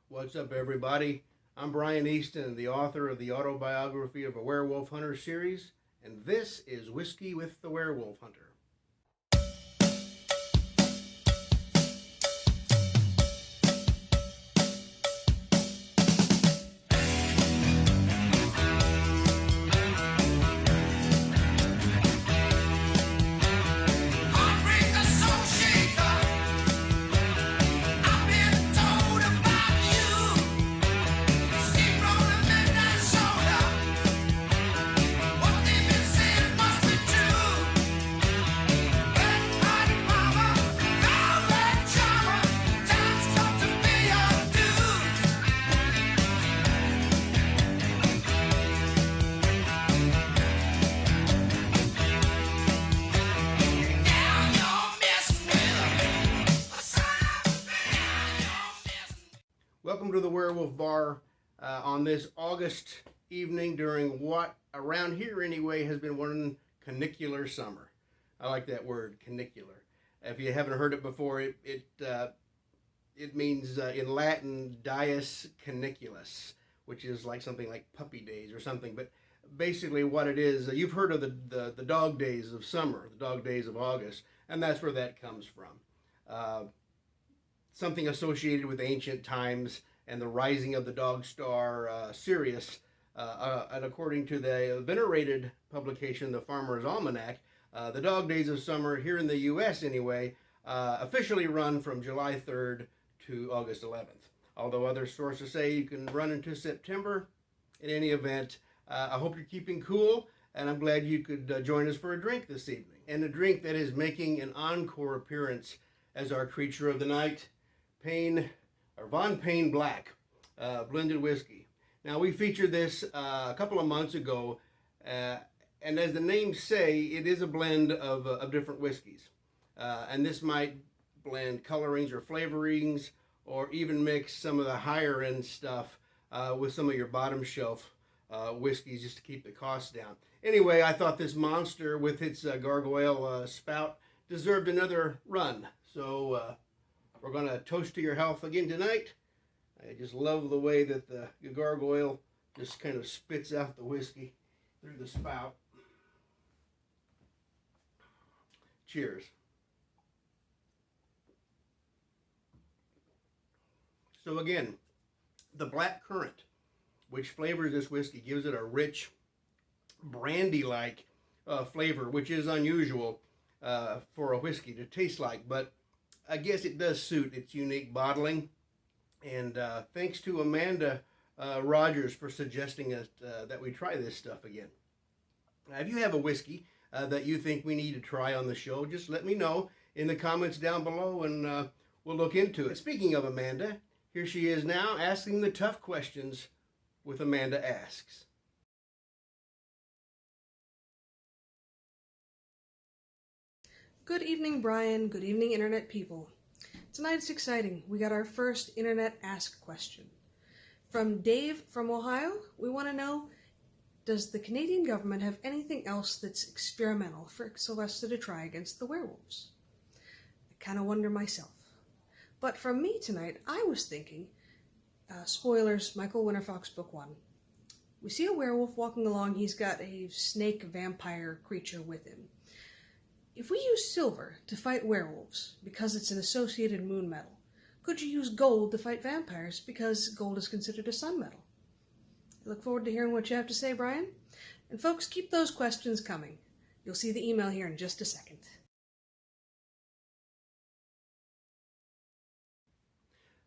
What's up, everybody? I'm Brian Easton, the author of the Autobiography of a Werewolf Hunter series, and this is Whiskey with the Werewolf Hunter. Welcome to the Werewolf Bar on this August evening during what, around here anyway, has been one canicular summer. I like that word, canicular. If you haven't heard it before, it means in Latin dies caniculus, which is like something like puppy days or something. But basically what it is, you've heard of the dog days of summer, the dog days of August, and that's where that comes from. Something associated with ancient times and the rising of the dog star Sirius. And according to the venerated publication, the Farmer's Almanac, the dog days of summer here in the U.S. anyway, officially run from July 3rd to August 11th. Although other sources say you can run into September. In any event, I hope you're keeping cool, and I'm glad you could join us for a drink this evening. And a drink that is making an encore appearance as our creature of the night, Von Payne Black blended whiskey. Now, we featured this a couple of months ago, and as the names say, it is a blend of different whiskeys. And this might blend colorings or flavorings, or even mix some of the higher end stuff with some of your bottom shelf whiskeys just to keep the costs down. Anyway, I thought this monster with its gargoyle spout deserved another run. So we're going to toast to your health again tonight. I just love the way that the gargoyle just kind of spits out the whiskey through the spout. Cheers. So again, the black currant, which flavors this whiskey, gives it a rich, brandy-like flavor, which is unusual for a whiskey to taste like, but I guess it does suit its unique bottling. And thanks to Amanda Rogers for suggesting that we try this stuff again. Now, if you have a whiskey that you think we need to try on the show, just let me know in the comments down below, and we'll look into it. Speaking of Amanda, here she is now asking the tough questions with Amanda Asks. Good evening, Brian. Good evening, Internet people. Tonight it's exciting. We got our first Internet Ask question. From Dave from Ohio, we want to know, does the Canadian government have anything else that's experimental for Sylvester to try against the werewolves? I kind of wonder myself. But from me tonight, I was thinking, spoilers, Michael Winterfox, Book 1. We see a werewolf walking along. He's got a snake vampire creature with him. If we use silver to fight werewolves because it's an associated moon metal, could you use gold to fight vampires because gold is considered a sun metal? I look forward to hearing what you have to say, Brian. And folks, keep those questions coming. You'll see the email here in just a second.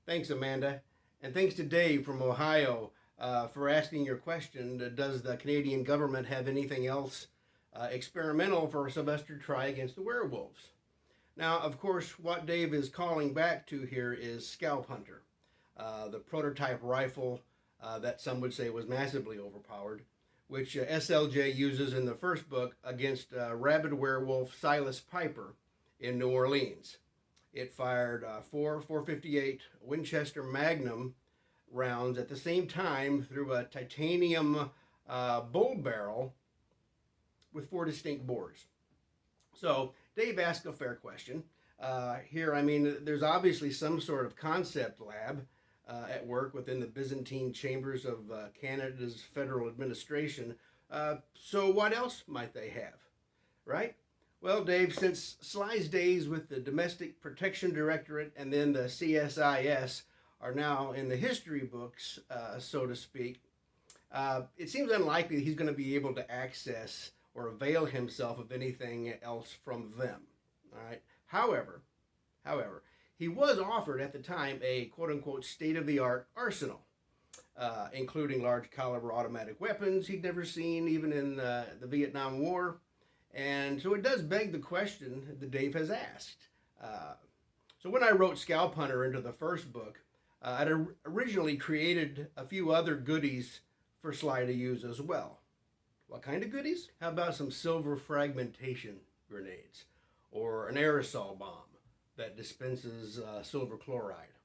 Thanks, Amanda. And thanks to Dave from Ohio for asking your question. Does the Canadian government have anything else experimental for Sylvester to try against the werewolves? Now, of course, what Dave is calling back to here is Scalp Hunter, the prototype rifle that some would say was massively overpowered, which SLJ uses in the first book against rabid werewolf Silas Piper in New Orleans. It fired 4.58 Winchester Magnum rounds at the same time through a titanium bull barrel with 4 distinct bores. So Dave asked a fair question. Here, I mean, there's obviously some sort of concept lab at work within the Byzantine chambers of Canada's federal administration. So what else might they have, right? Well, Dave, since Sly's days with the Domestic Protection Directorate and then the CSIS are now in the history books, so to speak, it seems unlikely that he's going to be able to access or avail himself of anything else from them. All right. However, he was offered at the time a quote-unquote state-of-the-art arsenal, including large caliber automatic weapons he'd never seen even in the Vietnam War. And so it does beg the question that Dave has asked. So when I wrote Scalp Hunter into the first book, I'd originally created a few other goodies for Sly to use as well. What kind of goodies? How about some silver fragmentation grenades or an aerosol bomb that dispenses silver chloride?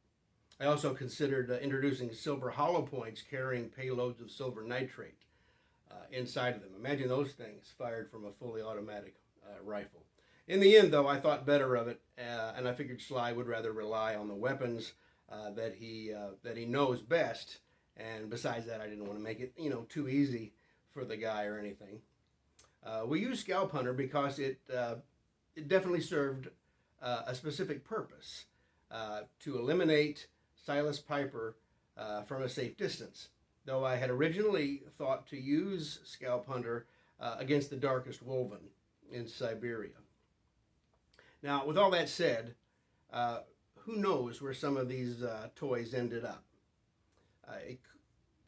I also considered introducing silver hollow points carrying payloads of silver nitrate inside of them. Imagine those things fired from a fully automatic rifle. In the end, though, I thought better of it, and I figured Sly would rather rely on the weapons that he knows best. And besides that, I didn't want to make it, too easy for the guy or anything. We used Scalp Hunter because it definitely served a specific purpose, to eliminate Silas Piper from a safe distance. Though I had originally thought to use Scalp Hunter against the Darkest Wolven in Siberia. Now, with all that said, who knows where some of these toys ended up? It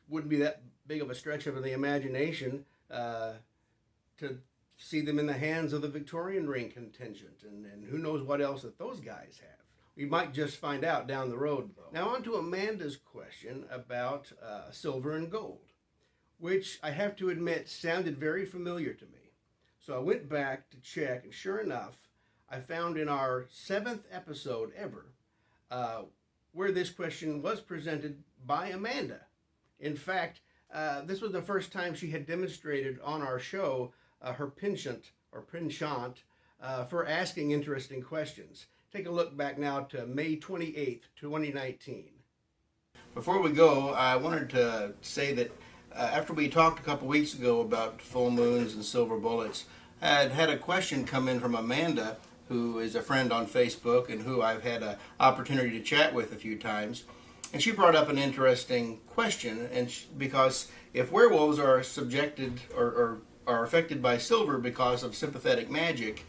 wouldn't be that big of a stretch of the imagination to see them in the hands of the Victorian Ring contingent, and who knows what else that those guys have. We might just find out down the road, though. Now on to Amanda's question about silver and gold, which I have to admit sounded very familiar to me. So I went back to check, and sure enough, I found in our 7th episode ever where this question was presented by Amanda. In fact, this was the first time she had demonstrated on our show her penchant for asking interesting questions. Take a look back now to May 28th, 2019. Before we go, I wanted to say that after we talked a couple weeks ago about full moons and silver bullets, I had had a question come in from Amanda, who is a friend on Facebook and who I've had an opportunity to chat with a few times. And she brought up an interesting question, and because if werewolves are subjected or are affected by silver because of sympathetic magic,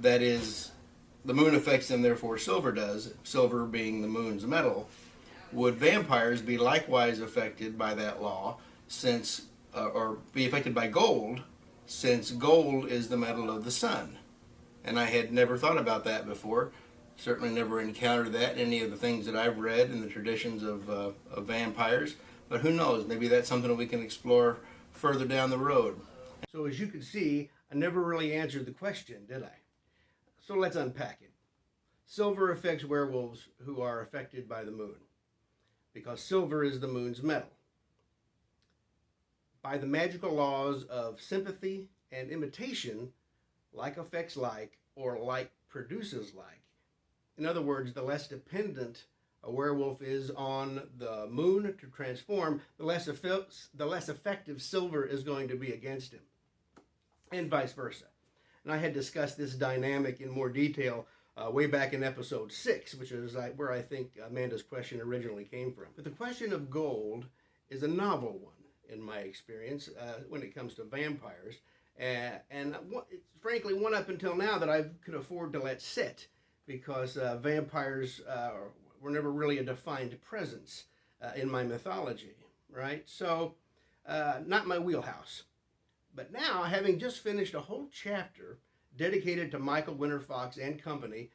that is, the moon affects them, therefore silver does, silver being the moon's metal, would vampires be likewise affected by that law, since, or be affected by gold, since gold is the metal of the sun? And I had never thought about that before. Certainly never encountered that in any of the things that I've read in the traditions of vampires. But who knows, maybe that's something that we can explore further down the road. So as you can see, I never really answered the question, did I? So let's unpack it. Silver affects werewolves who are affected by the moon, because silver is the moon's metal. By the magical laws of sympathy and imitation, like affects like, or like produces like. In other words, the less dependent a werewolf is on the moon to transform, the less effective silver is going to be against him, and vice versa. And I had discussed this dynamic in more detail way back in episode 6, which is where I think Amanda's question originally came from. But the question of gold is a novel one, in my experience, when it comes to vampires. And frankly, one up until now that I could afford to let sit, because vampires were never really a defined presence in my mythology, right? So, not my wheelhouse. But now, having just finished a whole chapter dedicated to Michael Winter Fox and company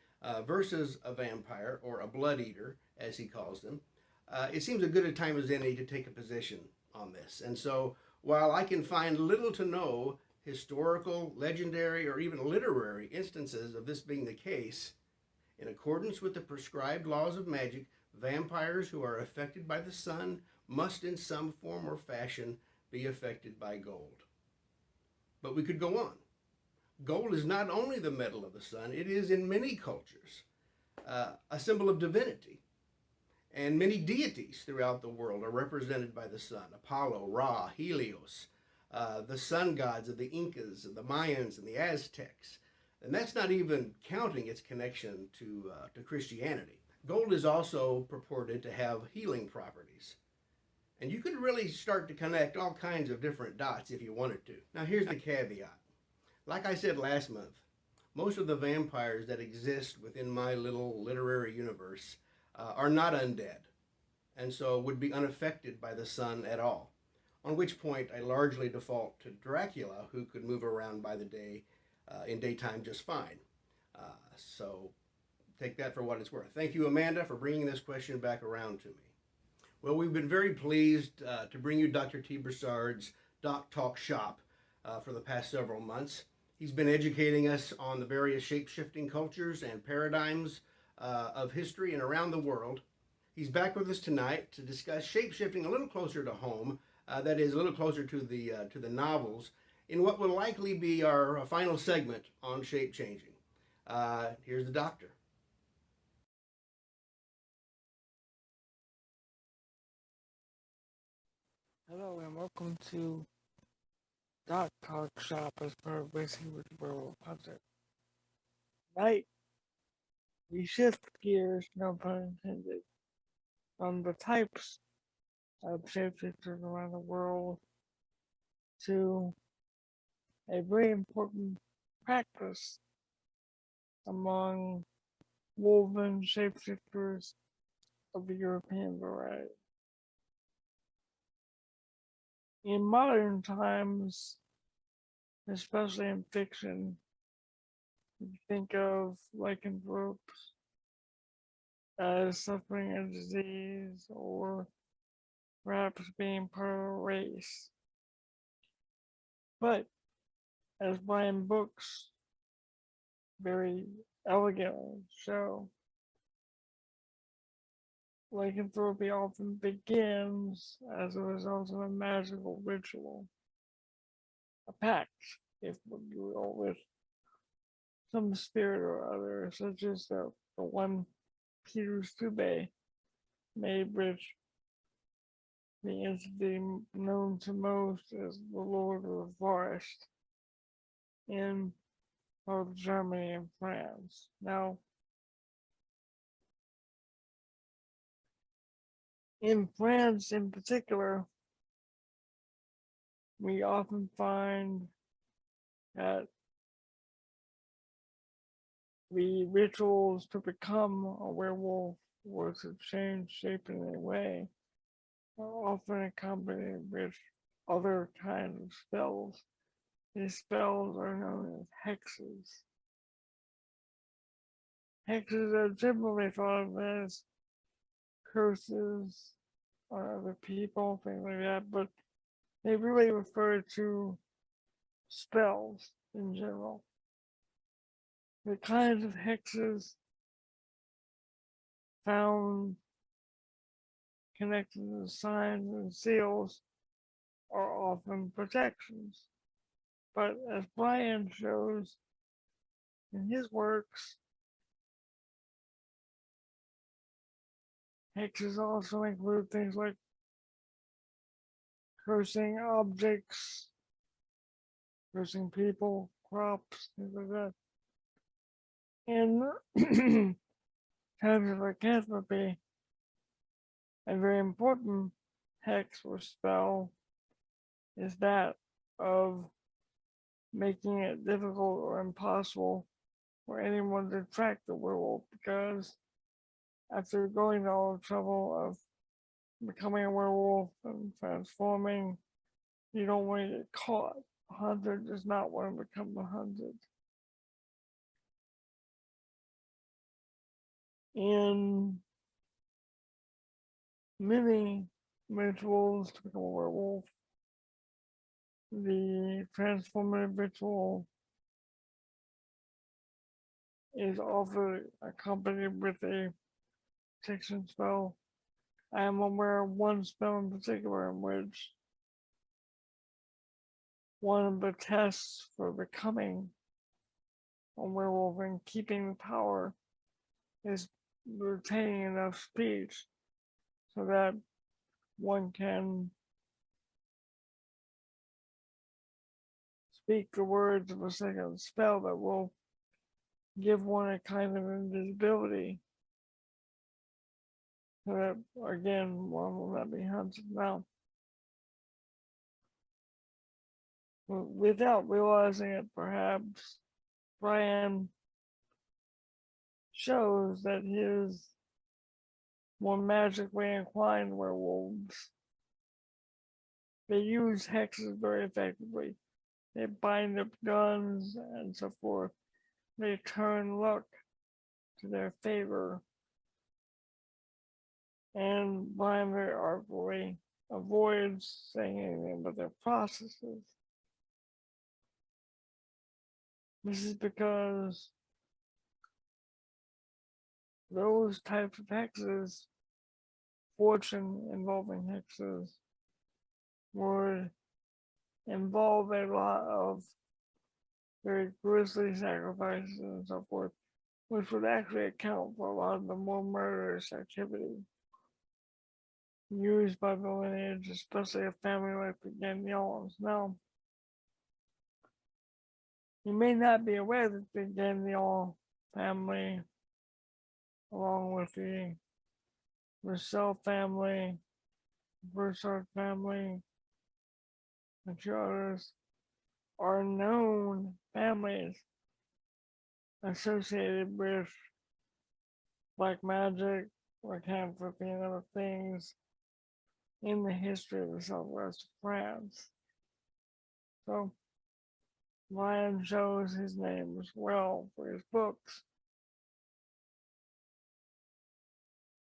versus a vampire, or a blood eater, as he calls them, it seems as good a time as any to take a position on this. And so, while I can find little to no historical, legendary, or even literary instances of this being the case, in accordance with the prescribed laws of magic, vampires who are affected by the sun must in some form or fashion be affected by gold. But we could go on. Gold is not only the metal of the sun, it is in many cultures a symbol of divinity. And many deities throughout the world are represented by the sun: Apollo, Ra, Helios, the sun gods of the Incas, the Mayans, and the Aztecs. And that's not even counting its connection to Christianity. Gold is also purported to have healing properties. And you could really start to connect all kinds of different dots if you wanted to. Now, here's the caveat. Like I said last month, most of the vampires that exist within my little literary universe are not undead, and so would be unaffected by the sun at all. On which point, I largely default to Dracula, who could move around by the day in daytime just fine. So take that for what it's worth. Thank you, Amanda, for bringing this question back around to me. Well, we've been very pleased to bring you Dr. T. Broussard's Doc Talk Shop for the past several months. He's been educating us on the various shape-shifting cultures and paradigms of history and around the world. He's back with us tonight to discuss shape-shifting a little closer to home, that is, a little closer to the novels, in what will likely be our final segment on shape-changing. Here's the doctor. Hello and welcome to Doc Talk Shop as part of Racing with the Werewolf Hunter. Tonight, we shift gears, no pun intended, from the types of shapeshifters around the world to a very important practice among woven shapeshifters of the European variety. In modern times, especially in fiction, you think of lycanthropes as suffering a disease or perhaps being part of a race. But as Brian Books very elegantly show, lycanthropy often begins as a result of a magical ritual, a pact, if you will, with some spirit or other, such as the one Peter Stube made with the entity known to most as the Lord of the Forest in both Germany and France. Now, in France in particular, we often find that the rituals to become a werewolf or to change shape in any way are often accompanied with other kinds of spells. These spells are known as hexes. Hexes are generally thought of as curses on other people, things like that, but they really refer to spells in general. The kinds of hexes found connected to signs and seals are often protections. But as Brian shows in his works, hexes also include things like cursing objects, cursing people, crops, things like that. In terms of lycanthropy, a very important hex or spell is that of making it difficult or impossible for anyone to track the werewolf, because after going to all the trouble of becoming a werewolf and transforming, you don't want to get caught. A hunter does not want to become the hunted. In many rituals to become a werewolf, the transformative ritual is often accompanied with a protection spell. I am aware of one spell in particular in which one of the tests for becoming a werewolf and keeping the power is retaining enough speech so that one can speak the words of a second spell that will give one a kind of invisibility, so that again one will not be hunted. Now, without realizing it, perhaps Brian shows that his more magically inclined werewolves, they use hexes very effectively. They bind up guns and so forth. They turn luck to their favor. And Brian very artfully avoids saying anything about their processes. This is because those types of hexes, fortune involving hexes, would involve a lot of very grisly sacrifices and so forth, which would actually account for a lot of the more murderous activity used by the lineage, especially a family like the Gagnons. Now, you may not be aware that the Gagnon family, along with the Roussel family, Broussard family, and two others, are known families associated with black magic, lycanthropy, and other things in the history of the southwest of France. So Ryan shows his name as well for his books.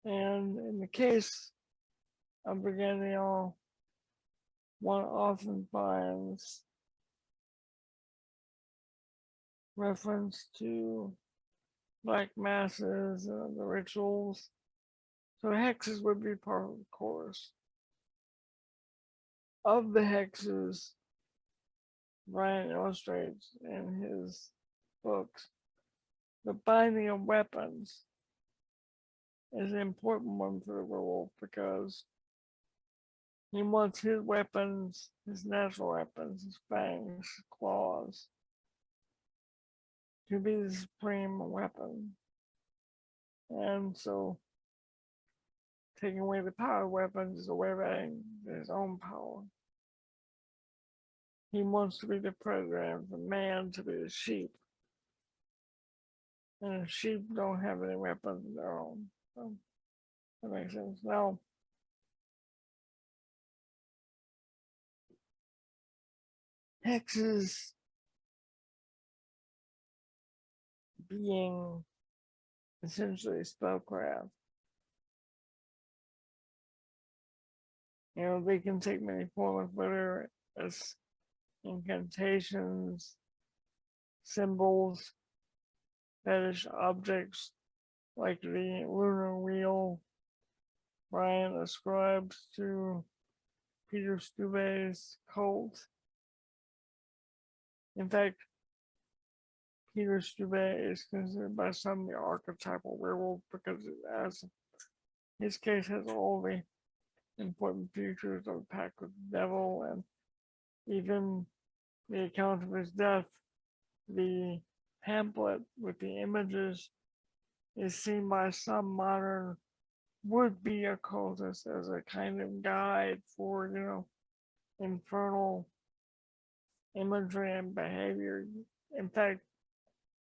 And in the case of Brigandion, one often finds reference to black masses and the rituals. So hexes would be part of the course. Of the hexes, Ryan illustrates in his books, the binding of weapons is an important one for the werewolf because he wants his weapons, his natural weapons, his fangs, his claws, to be the supreme weapon. And so taking away the power of weapons is a way of adding his own power. He wants to be the predator and the man to be the sheep. And the sheep don't have any weapons of their own. So that makes sense. Now, hexes being essentially spellcraft. You know, they can take many forms, whether as incantations, symbols, fetish objects, like the lunar wheel Brian ascribes to Peter Stuyvesant's cult. In fact, Peter Stuyvesant is considered by some the archetypal werewolf because it has, his case has all the important features of the pact with the devil, and even the account of his death, the pamphlet with the images, is seen by some modern would-be occultists as a kind of guide for, you know, infernal imagery and behavior. In fact,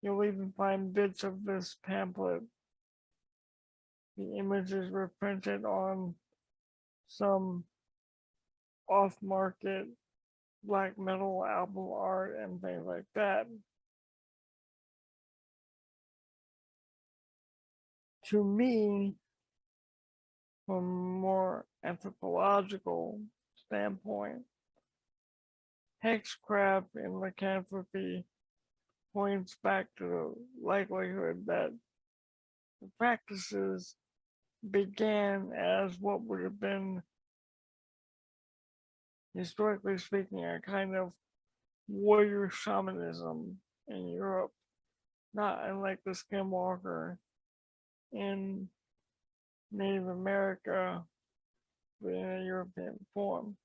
you'll even find bits of this pamphlet. The images were printed on some off-market black metal album art and things like that. To me, from a more anthropological standpoint, hexcraft and lycanthropy points back to the likelihood that the practices began as what would have been, historically speaking, a kind of warrior shamanism in Europe, not unlike the skinwalker in Native America but in a European form.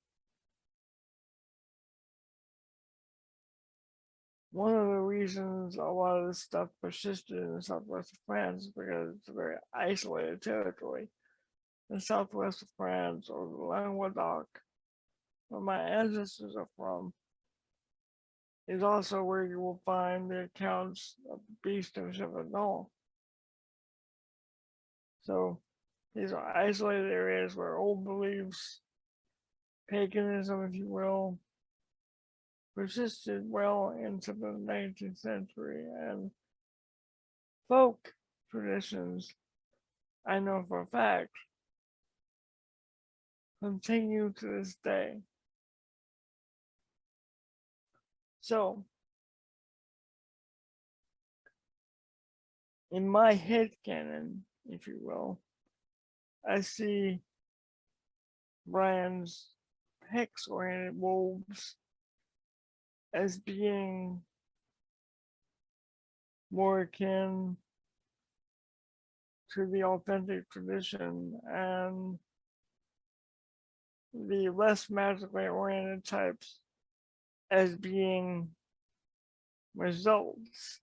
One of the reasons a lot of this stuff persisted in the southwest of France is because it's a very isolated territory. The southwest of France, or the Languedoc, where my ancestors are from, is also where you will find the accounts of the beast of Gévaudan. So these are isolated areas where old beliefs, paganism, if you will, persisted well into the 19th century, and folk traditions, I know for a fact, continue to this day. So, in my head canon, if you will, I see Brian's hex-oriented wolves as being more akin to the authentic tradition, and the less magically oriented types as being results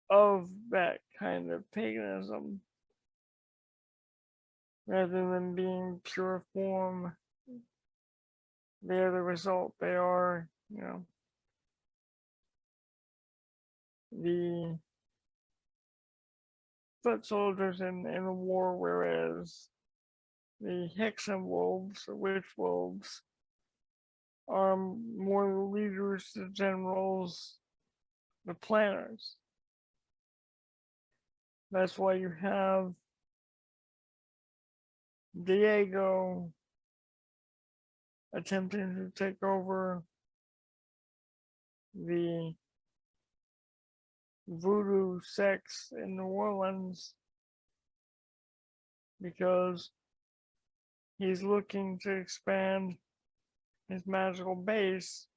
of that kind of paganism rather than being pure form. They are the result. They are, the foot soldiers in a war, whereas the Hexen wolves, or witch wolves, are more the leaders, the generals, the planners. That's why you have Diego attempting to take over the voodoo sects in New Orleans, because he's looking to expand his magical base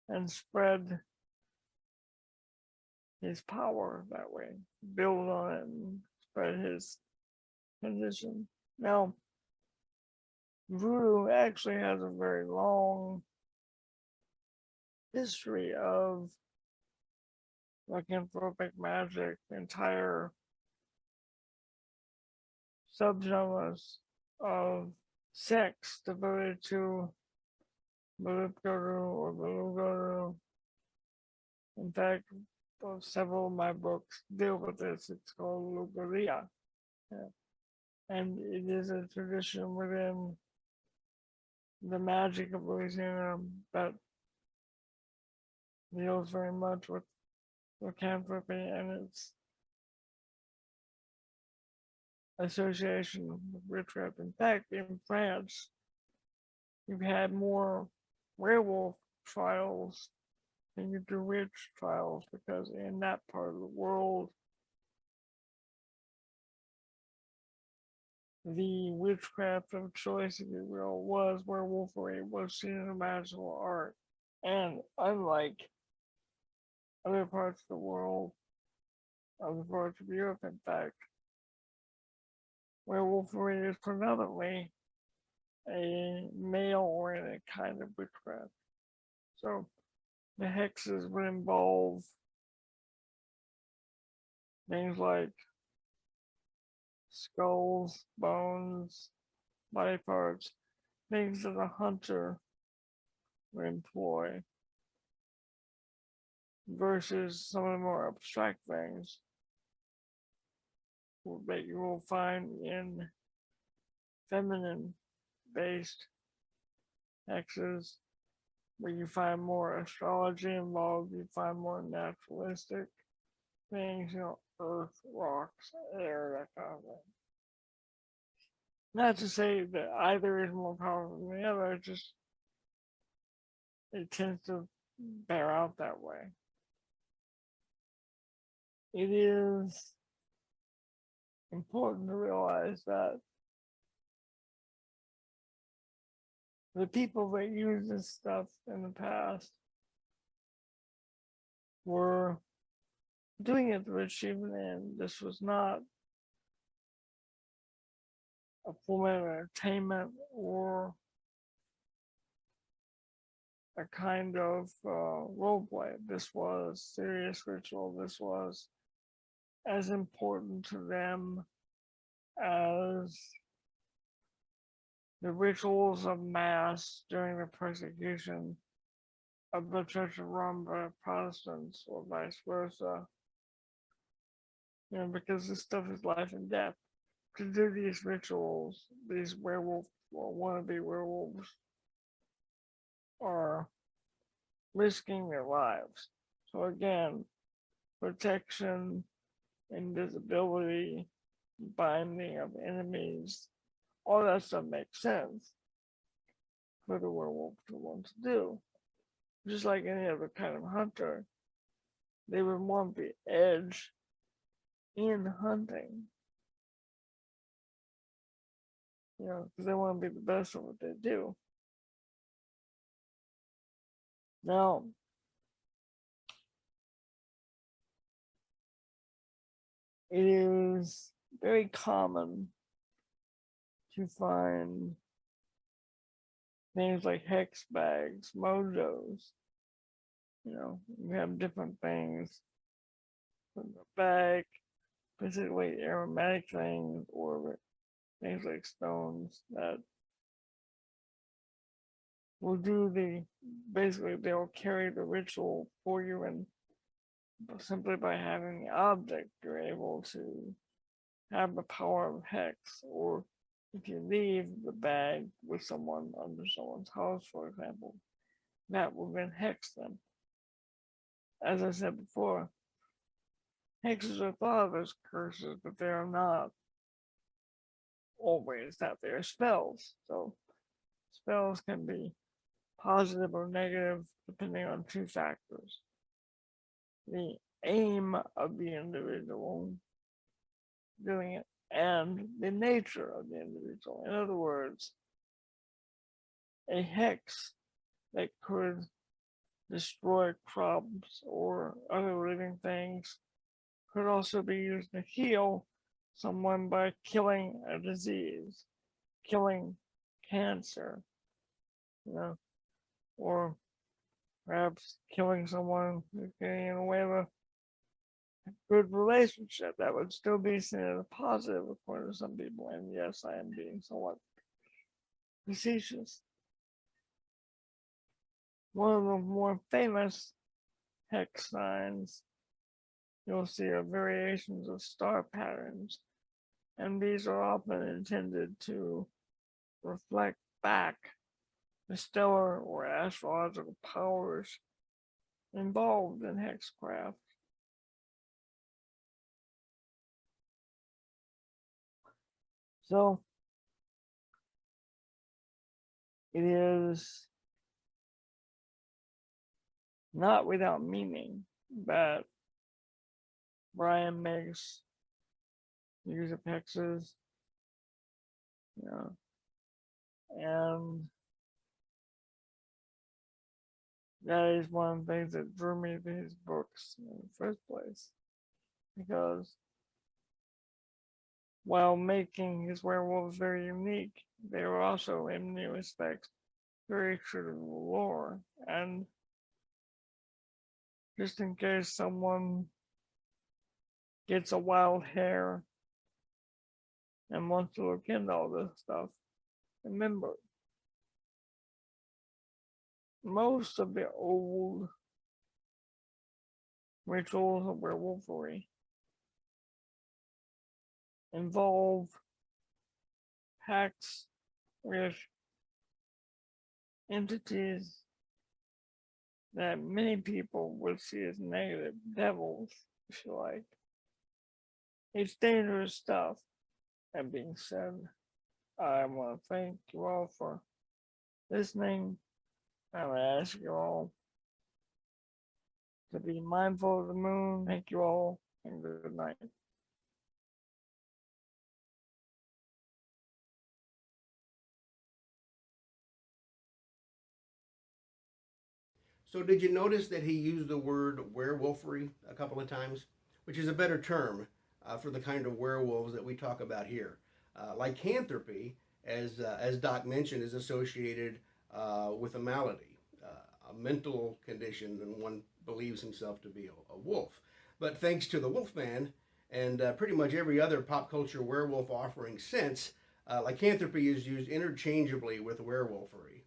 and spread his power that way, build on it and spread his position. Now, voodoo actually has a very long history of lycanthropic magic, entire subgenres of sects devoted to Malipguru or Baluguru. In fact, several of my books deal with this. It's called Lugaria. And it is a tradition within the magic of Louisiana that deals very much with lycanthropy and its association with witchcraft. In fact, in France, you've had more werewolf trials than you do witch trials, because in that part of the world, the witchcraft of choice, if you will, was werewolfery, was seen as a magical art. And unlike other parts of the world, other parts of Europe, in fact, werewolfery is predominantly a male-oriented kind of witchcraft. So the hexes would involve things like skulls, bones, body parts, things that a hunter would employ, versus some of the more abstract things that you will find in feminine-based hexes, where you find more astrology involved, you find more naturalistic things, earth, rocks, air, that kind of thing. Not to say that either is more powerful than the other, just it tends to bear out that way. It is important to realize that the people that used this stuff in the past were doing it to achieve an end. This was not a form of entertainment or a kind of role play. This was serious ritual. This was as important to them as the rituals of mass during the persecution of the Church of Rome by Protestants or vice versa. Because this stuff is life and death. To do these rituals, these werewolf or wannabe werewolves are risking their lives. So again, protection, invisibility, binding of enemies, all that stuff makes sense for the werewolf to want to do. Just like any other kind of hunter, they would want the edge in hunting. Because they want to be the best at what they do. Now, it is very common to find things like hex bags, mojos. You have different things in the bag, particularly aromatic things or things like stones that will basically they'll carry the ritual for you, and simply by having the object, you're able to have the power of hex. Or if you leave the bag with someone under someone's house, for example, that will then hex them. As I said before, hexes are thought of as curses, but they are not always that. They are spells. So spells can be positive or negative depending on two factors: the aim of the individual doing it and the nature of the individual. In other words, a hex that could destroy crops or other living things could also be used to heal someone by killing a disease, killing cancer, or perhaps killing someone who's getting in the way of a good relationship. That would still be seen as a positive according to some people. And yes, I am being somewhat facetious. One of the more famous hex signs you'll see are variations of star patterns, and these are often intended to reflect back the stellar or astrological powers involved in hexcraft. So it is not without meaning that Brian makes use of hexes, and that is one of the things that drew me to his books in the first place. Because while making his werewolves very unique, they were also, in many respects, very true to the lore. And just in case someone gets a wild hair and wants to look into all this stuff, remember, most of the old rituals of werewolfery involve pacts with entities that many people would see as negative, devils, if you like. It's dangerous stuff. That being said, I want to thank you all for listening. I would ask you all to be mindful of the moon. Thank you all, and good night. So, did you notice that he used the word werewolfery a couple of times, which is a better term for the kind of werewolves that we talk about here? Lycanthropy, as Doc mentioned, is associated with a malady, a mental condition, and one believes himself to be a wolf. But thanks to the Wolfman and pretty much every other pop culture werewolf offering since, lycanthropy is used interchangeably with werewolfery.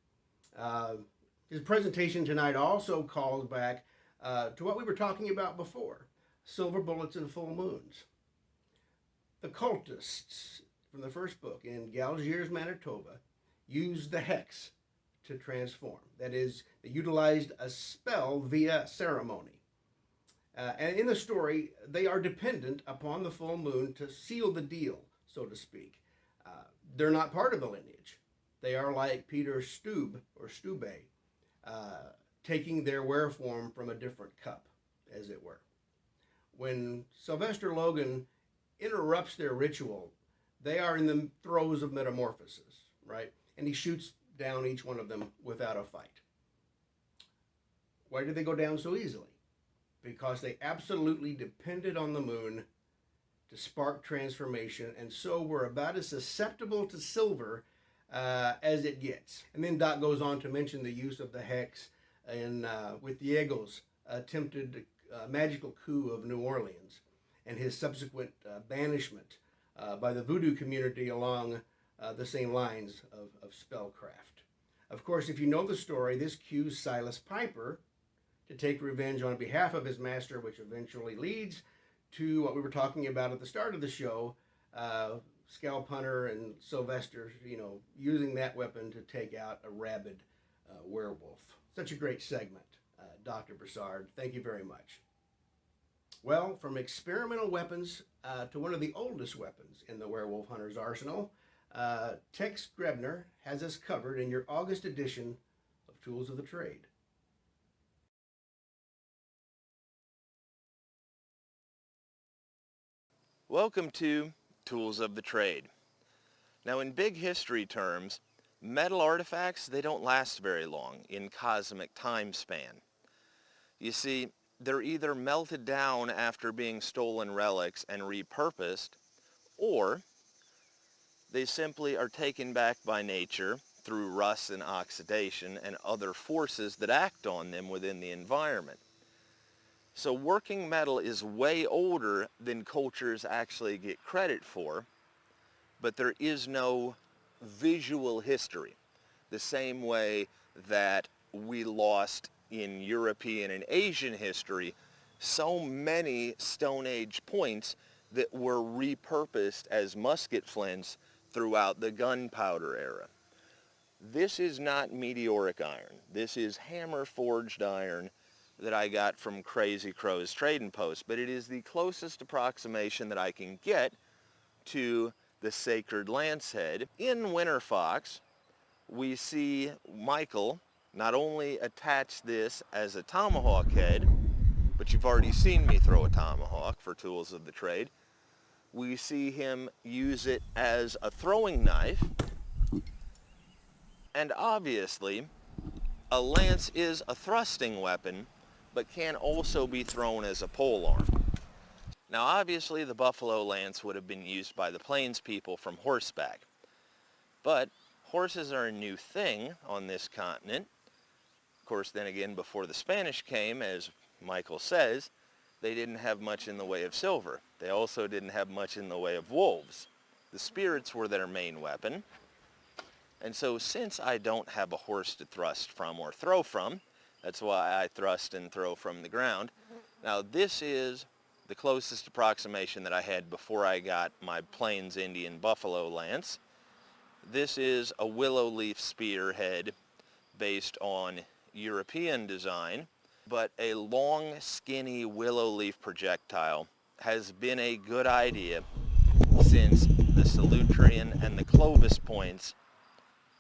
His presentation tonight also calls back to what we were talking about before, silver bullets and full moons. The cultists from the first book in Galgiers, Manitoba, used the hex to transform. That is, they utilized a spell via ceremony. And in the story, they are dependent upon the full moon to seal the deal, so to speak. They're not part of the lineage. They are like Peter Stube, or Stube, taking their wereform from a different cup, as it were. When Sylvester Logan interrupts their ritual, they are in the throes of metamorphosis, right? And he shoots down each one of them without a fight. Why did they go down so easily? Because they absolutely depended on the moon to spark transformation, and so were about as susceptible to silver as it gets. And then Doc goes on to mention the use of the hex in, with Diego's attempted magical coup of New Orleans and his subsequent banishment by the voodoo community along the same lines of spellcraft. Of course, if you know the story, this cues Silas Piper to take revenge on behalf of his master, which eventually leads to what we were talking about at the start of the show, Scalp Hunter and Sylvester, using that weapon to take out a rabid werewolf. Such a great segment, Dr. Broussard. Thank you very much. Well, from experimental weapons to one of the oldest weapons in the werewolf hunter's arsenal, Tex Grebner has us covered in your August edition of Tools of the Trade. Welcome to Tools of the Trade. Now, in big history terms, metal artifacts, they don't last very long in cosmic time span. You see, they're either melted down after being stolen relics and repurposed, or they simply are taken back by nature through rust and oxidation and other forces that act on them within the environment. So working metal is way older than cultures actually get credit for, but there is no visual history. The same way that we lost in European and Asian history so many Stone Age points that were repurposed as musket flints throughout the gunpowder era. This is not meteoric iron. This is hammer forged iron that I got from Crazy Crow's Trading Post, but it is the closest approximation that I can get to the sacred lance head. In Winter Fox, we see Michael not only attach this as a tomahawk head, but you've already seen me throw a tomahawk for Tools of the Trade. We see him use it as a throwing knife, and obviously a lance is a thrusting weapon, but can also be thrown as a polearm. Now obviously the buffalo lance would have been used by the plains people from horseback, but horses are a new thing on this continent. Of course, then again, before the Spanish came, as Michael says, they didn't have much in the way of silver. They also didn't have much in the way of wolves. The spirits were their main weapon. And so since I don't have a horse to thrust from or throw from, that's why I thrust and throw from the ground. Now this is the closest approximation that I had before I got my Plains Indian buffalo lance. This is a willow leaf spearhead based on European design, but a long, skinny willow leaf projectile has been a good idea since the Solutrean and the Clovis points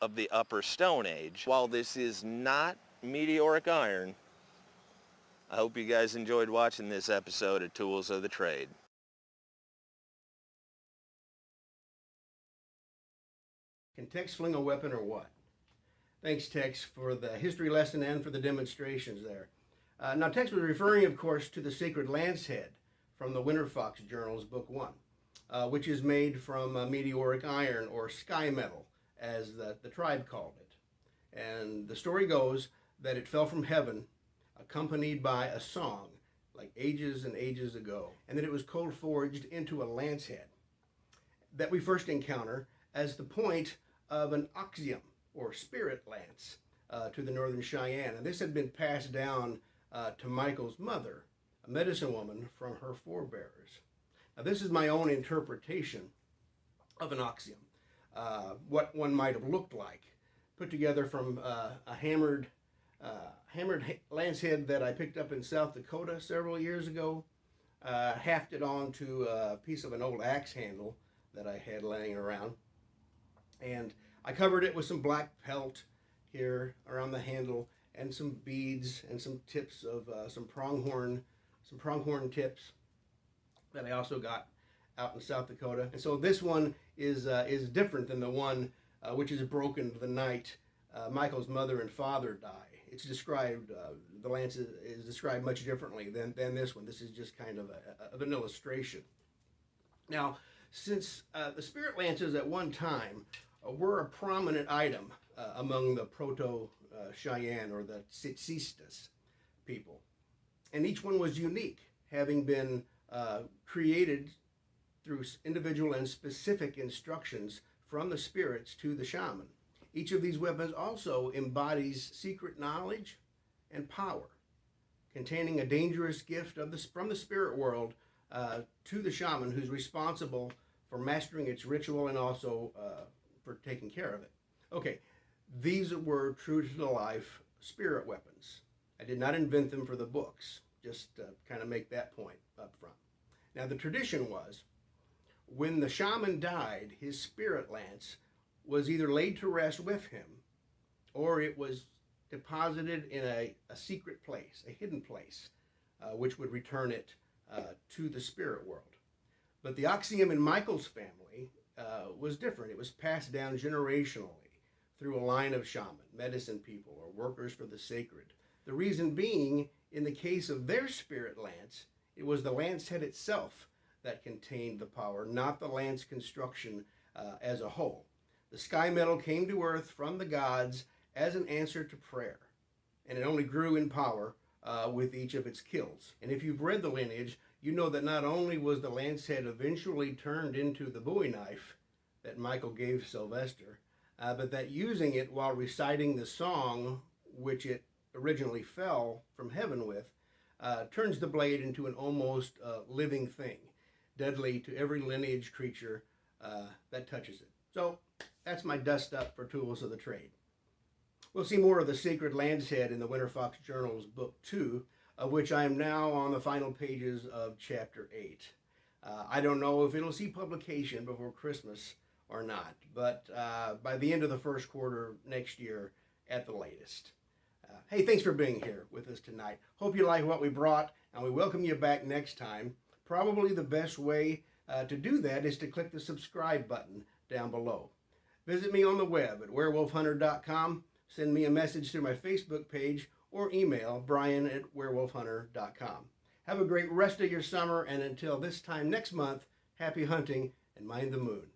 of the Upper Stone Age. While this is not meteoric iron, I hope you guys enjoyed watching this episode of Tools of the Trade. Can Tex fling a weapon or what? Thanks, Tex, for the history lesson and for the demonstrations there. Now, Tex was referring, of course, to the Sacred Lance Head from the Winter Fox Journals, Book 1. which is made from meteoric iron, or sky metal, as the tribe called it. And the story goes that it fell from heaven, accompanied by a song, like ages and ages ago, and that it was cold forged into a lance head that we first encounter as the point of an oxium, or spirit lance, to the Northern Cheyenne. And this had been passed down to Michael's mother, a medicine woman, from her forebears. Now, this is my own interpretation of an oxium, what one might have looked like, put together from a hammered lance head that I picked up in South Dakota several years ago, hafted onto a piece of an old axe handle that I had laying around. And I covered it with some black pelt here around the handle, and some beads and some tips of some pronghorn tips that I also got out in South Dakota. And so this one is different than the one which is broken the night Michael's mother and father die. It's described, the lance is described much differently than this one. This is just kind of an illustration. Now, since the spirit lances at one time were a prominent item among the Proto-Cheyenne, or the Tsitsistas people, and each one was unique, having been created through individual and specific instructions from the spirits to the shaman. Each of these weapons also embodies secret knowledge and power, containing a dangerous gift from the spirit world to the shaman, who's responsible for mastering its ritual and also for taking care of it. Okay, these were true to the life spirit weapons. I did not invent them for the books, just to kind of make that point up front. Now, the tradition was, when the shaman died, his spirit lance was either laid to rest with him, or it was deposited in a secret place, a hidden place, which would return it to the spirit world. But the oxium in Michael's family was different. It was passed down generationally through a line of shaman, medicine people, or workers for the sacred. The reason being, in the case of their spirit lance, it was the lance head itself that contained the power, not the lance construction as a whole. The sky metal came to earth from the gods as an answer to prayer, and it only grew in power with each of its kills. And if you've read the lineage, you know that not only was the lance head eventually turned into the Bowie knife that Michael gave Sylvester, but that using it while reciting the song which it originally fell from heaven with, turns the blade into an almost living thing, deadly to every lineage creature that touches it. So that's my dust up for tools of the trade. We'll see more of the sacred lance head in the Winter Fox Journals Book 2, of which I am now on the final pages of Chapter 8. I don't know if it'll see publication before Christmas or not, but by the end of the first quarter next year at the latest. Hey, thanks for being here with us tonight. Hope you like what we brought, and we welcome you back next time. Probably the best way to do that is to click the subscribe button down below. Visit me on the web at werewolfhunter.com, send me a message through my Facebook page, or email brian@werewolfhunter.com. Have a great rest of your summer, and until this time next month, happy hunting and mind the moon.